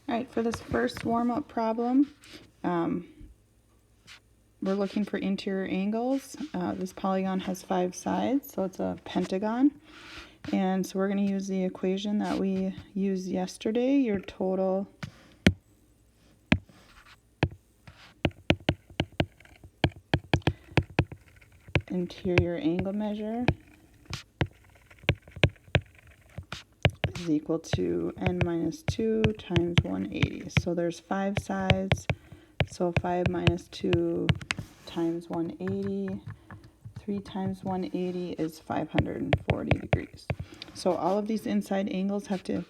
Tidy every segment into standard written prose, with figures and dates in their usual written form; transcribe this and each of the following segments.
All right, for this first warm-up problem, we're looking for interior angles. This polygon has 5 sides, so it's a pentagon. And so we're going to use the equation that we used yesterday, your total interior angle measure is equal to n minus 2 times 180. So there's 5 sides, so 5 minus 2 times 180. 3 times 180 is 540 degrees. So all of these inside angles have to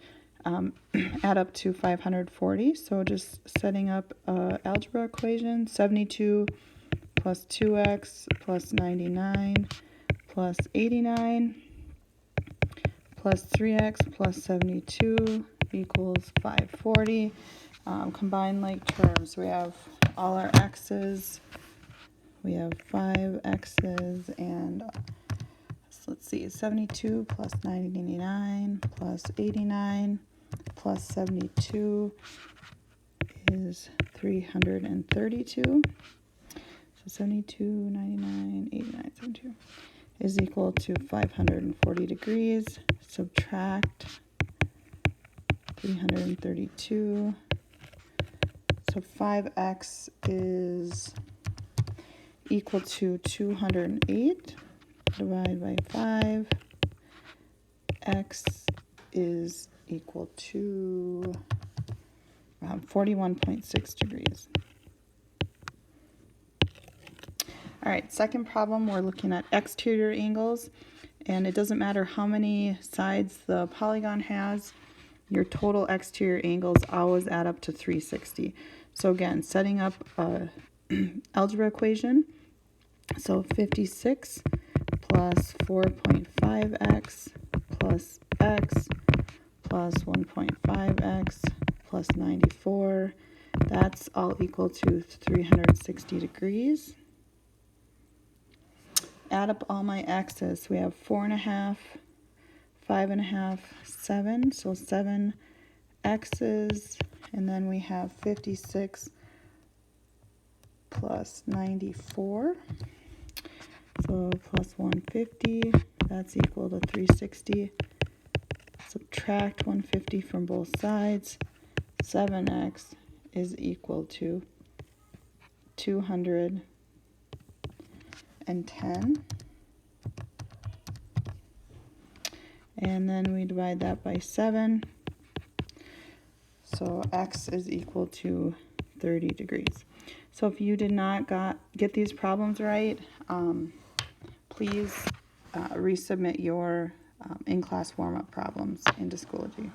add up to 540. So just setting up an algebra equation, 72 plus 2x plus 99 plus 89 plus 3x plus 72 equals 540. Combine like terms. We have all our x's. We have 5 x's and let's see, 72 plus 99 plus 89 plus 72 is 332. So 72, 99, 89, 72 is equal to 540 degrees. Subtract 332. So 5x is equal to 208. Divide by 5. X is equal to 41.6 degrees. All right, second problem, we're looking at exterior angles, and it doesn't matter how many sides the polygon has, your total exterior angles always add up to 360. So again, setting up an algebra equation, so 56 plus 4.5x plus x plus 1.5x plus 94, that's all equal to 360 degrees. Add up all my x's. We have 4.5, 5.5, 7, so 7 x's, and then we have 56 plus 94. So plus 150, that's equal to 360. Subtract 150 from both sides. 7x is equal to 210. And then we divide that by 7. So x is equal to 30 degrees. So if you did not get these problems right, please resubmit your in-class warm-up problems into Schoology.